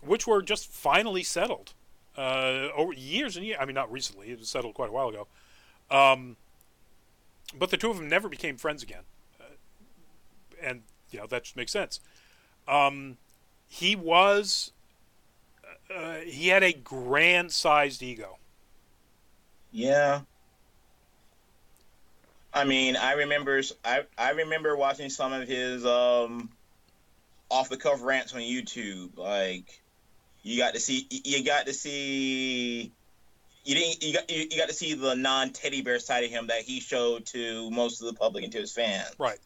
which were just finally settled over years and years. I mean, not recently; it was settled quite a while ago. But the two of them never became friends again, and that just makes sense. he was he had a grand-sized ego. Yeah. I mean, I remember watching some of his off the cuff rants on YouTube. Like you got to see you didn't you got to see the non teddy bear side of him that he showed to most of the public and to his fans. Right.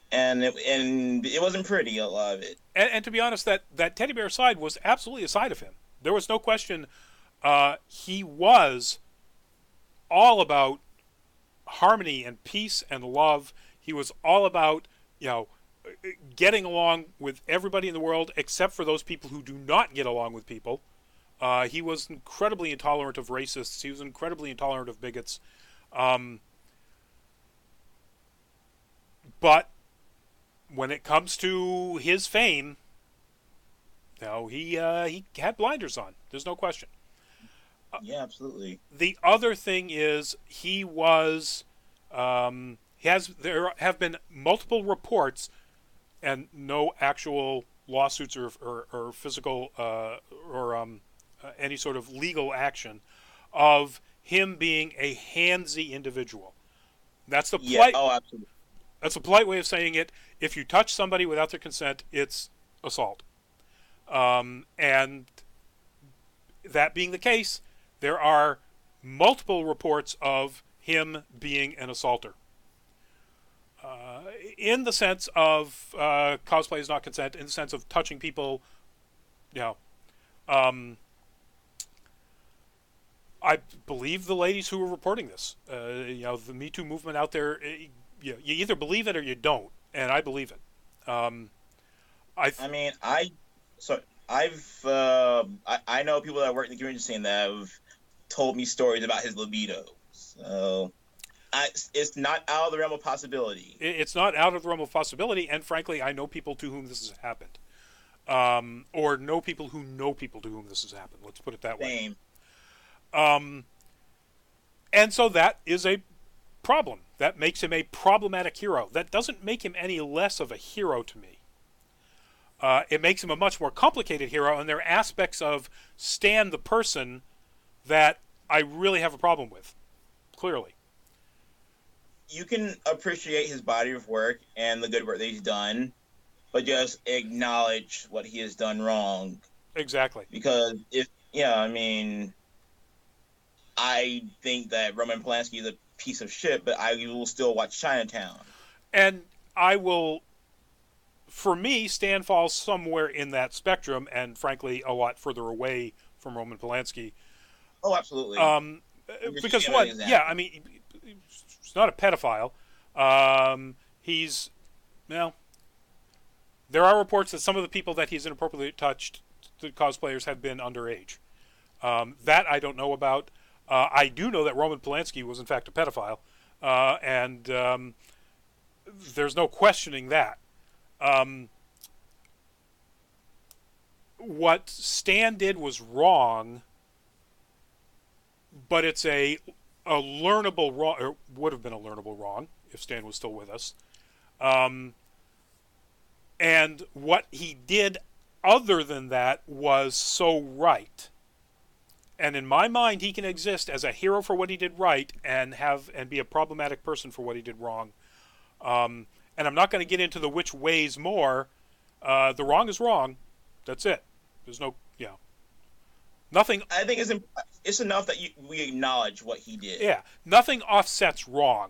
And it wasn't pretty, a lot of it. And to be honest, that teddy bear side was absolutely a side of him. There was no question. He was all about harmony and peace and love. He was all about, you know, getting along with everybody in the world except for those people who do not get along with people. He was incredibly intolerant of racists. He was incredibly intolerant of bigots. But when it comes to his fame, you know, he had blinders on. There's no question. Yeah, absolutely. The other thing is he was there have been multiple reports and no actual lawsuits or physical any sort of legal action of him being a handsy individual. That's the Yeah. Oh, absolutely. That's a polite way of saying it. If you touch somebody without their consent, it's assault. And that being the case, there are multiple reports of him being an assaulter. In the sense of cosplay is not consent, in the sense of touching people, you know, I believe the ladies who were reporting this. You know, the Me Too movement out there, you either believe it or you don't, and I believe it. I mean, I know people that work in the community scene that have told me stories about his libido. So it's not out of the realm of possibility. It's not out of the realm of possibility, and frankly, I know people to whom this has happened, or know people to whom this has happened. Let's put it that way. Same. And so that is a problem. That makes him a problematic hero. That doesn't make him any less of a hero to me. It makes him a much more complicated hero, and there are aspects of Stan the person that I really have a problem with, clearly. You can appreciate his body of work and the good work that he's done, but just acknowledge what he has done wrong. Exactly. Because I mean, I think that Roman Polanski is a piece of shit, but I will still watch Chinatown. And I will, for me, Stan falls somewhere in that spectrum, and frankly, a lot further away from Roman Polanski. Oh, absolutely. Because I mean, he's not a pedophile. He's, well, there are reports that some of the people that he's inappropriately touched, the cosplayers, have been underage. That I don't know about. I do know that Roman Polanski was in fact a pedophile, and there's no questioning that. What Stan did was wrong, but it's a learnable wrong, or would have been a learnable wrong if Stan was still with us. And what he did other than that was so right. And in my mind, he can exist as a hero for what he did right and be a problematic person for what he did wrong. And I'm not going to get into the which ways more. The wrong is wrong. That's it. There's no, nothing. I think it's enough that we acknowledge what he did. Yeah, nothing offsets wrong.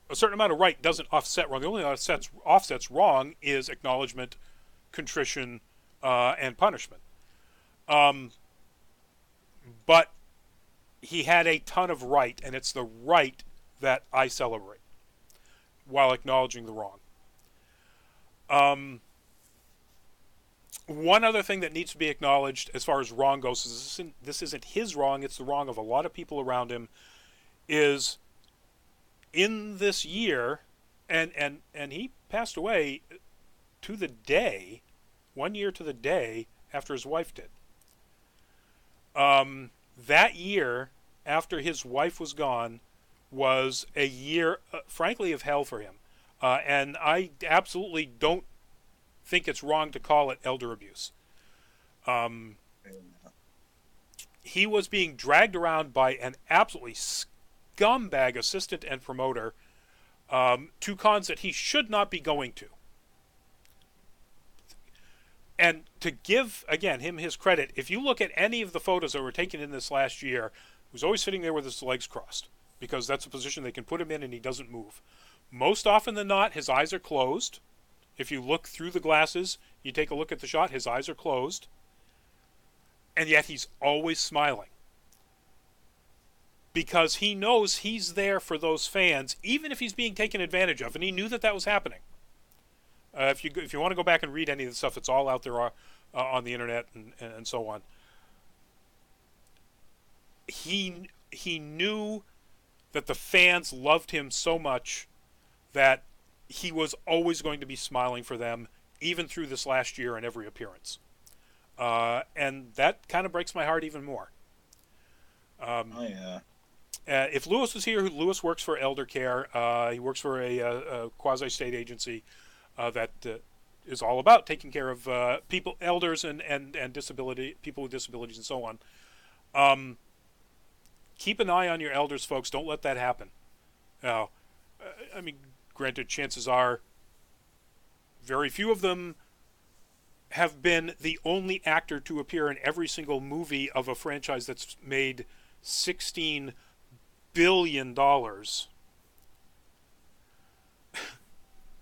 A certain amount of right doesn't offset wrong. The only offsets wrong is acknowledgement, contrition, and punishment. But he had a ton of right, and it's the right that I celebrate while acknowledging the wrong. One other thing that needs to be acknowledged as far as wrong goes, is this isn't his wrong, it's the wrong of a lot of people around him, is in this year, and he passed away to the day, 1 year to the day after his wife did. That year, after his wife was gone, was a year, frankly, of hell for him. And I absolutely don't think it's wrong to call it elder abuse. He was being dragged around by an absolutely scumbag assistant and promoter to cons that he should not be going to. And to give, again, him his credit, if you look at any of the photos that were taken in this last year, he was always sitting there with his legs crossed, because that's a position they can put him in and he doesn't move. Most often than not, his eyes are closed. If you look through the glasses, you take a look at the shot, his eyes are closed. And yet he's always smiling. Because he knows he's there for those fans, even if he's being taken advantage of. And he knew that that was happening. If you want to go back and read any of the stuff, it's all out there on the internet and so on. He knew that the fans loved him so much that he was always going to be smiling for them, even through this last year in every appearance. And that kind of breaks my heart even more. If Lewis was here, Lewis works for Elder Care. He works for a quasi-state agency that is all about taking care of people, elders, and disability people with disabilities and so on. Keep an eye on your elders, folks. Don't let that happen. Now, I mean, granted, chances are very few of them have been the only actor to appear in every single movie of a franchise that's made $16 billion.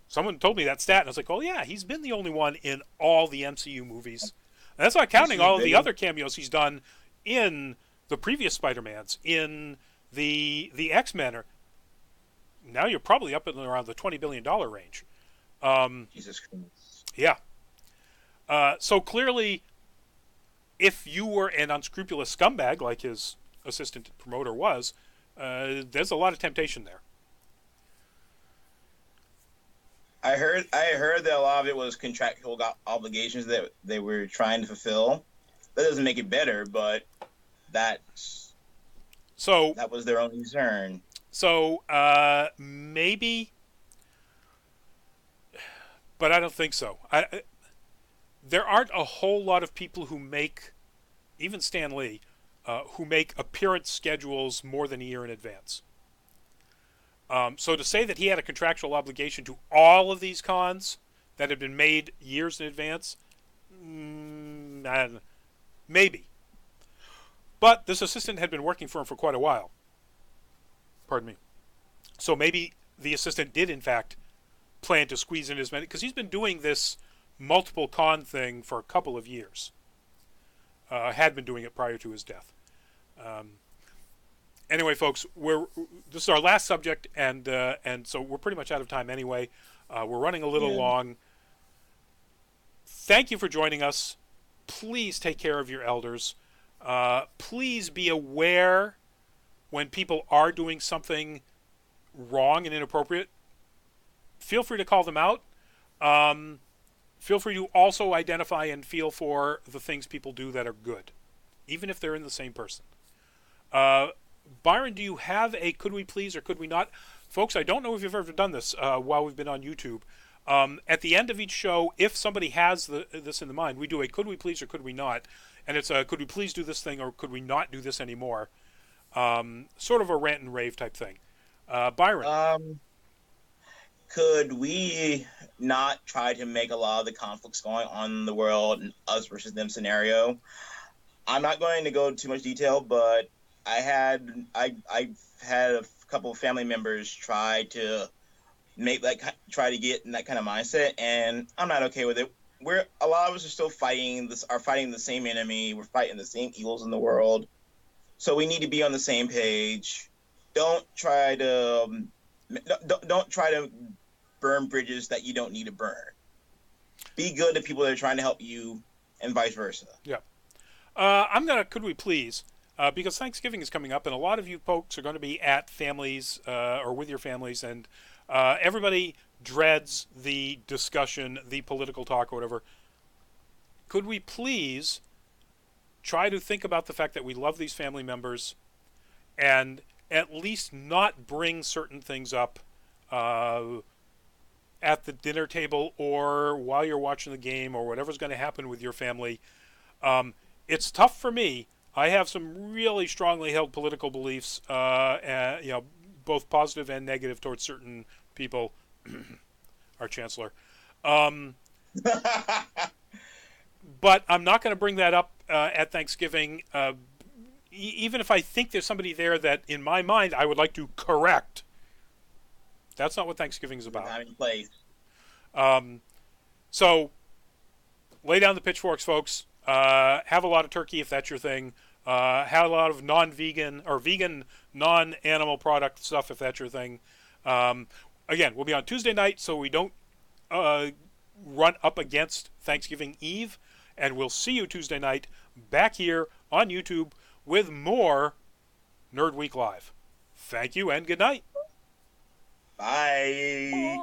Someone told me that stat, and I was like, oh yeah, he's been the only one in all the MCU movies. And that's not counting all of the other cameos he's done in the previous Spider-Mans, in the X-Men. Now you're probably up in around the $20 billion range. Jesus Christ. Yeah. So clearly, if you were an unscrupulous scumbag like his assistant promoter was, there's a lot of temptation there. I heard that a lot of it was contractual obligations that they were trying to fulfill. That doesn't make it better, but that was their own concern. So maybe, but I don't think so. There aren't a whole lot of people who make, even Stan Lee, who make appearance schedules more than a year in advance. So to say that he had a contractual obligation to all of these cons that had been made years in advance, I don't know. Maybe. But this assistant had been working for him for quite a while. Pardon me. So maybe the assistant did, in fact, plan to squeeze in as many, because he's been doing this multiple con thing for a couple of years. Had been doing it prior to his death. Anyway, folks, this is our last subject, and so we're pretty much out of time anyway. We're running a little long. Thank you for joining us. Please take care of your elders. Please be aware when people are doing something wrong and inappropriate. Feel free to call them out. Feel free to also identify and feel for the things people do that are good, even if they're in the same person. Byron, do you have a could we please or could we not? Folks, I don't know if you've ever done this while we've been on YouTube. At the end of each show, if somebody has this in the mind, we do a could we please or could we not? And it's a could we please do this thing or could we not do this anymore? Sort of a rant and rave type thing. Byron. Could we not try to make a lot of the conflicts going on in the world an us versus them scenario? I'm not going to go into too much detail, but I've had a couple of family members try to get in that kind of mindset, and I'm not okay with it. A lot of us are still fighting the same enemy. We're fighting the same evils in the world, so we need to be on the same page. Don't try to burn bridges that you don't need to burn. Be good to people that are trying to help you, and vice versa. Yeah. Could we please? Because Thanksgiving is coming up, and a lot of you folks are going to be at families or with your families, and everybody dreads the discussion, the political talk, or whatever. Could we please try to think about the fact that we love these family members and at least not bring certain things up at the dinner table or while you're watching the game or whatever's going to happen with your family. It's tough for me. I have some really strongly held political beliefs, both positive and negative towards certain people. Our chancellor. Um, but I'm not going to bring that up at Thanksgiving, even if I think there's somebody there that, in my mind, I would like to correct. That's not what Thanksgiving is about. Not in place. So, lay down the pitchforks, folks. Have a lot of turkey if that's your thing. Have a lot of non-vegan or vegan, non-animal product stuff if that's your thing. Again, we'll be on Tuesday night, so we don't run up against Thanksgiving Eve. And we'll see you Tuesday night back here on YouTube with more Nerd Week Live. Thank you and good night. Bye.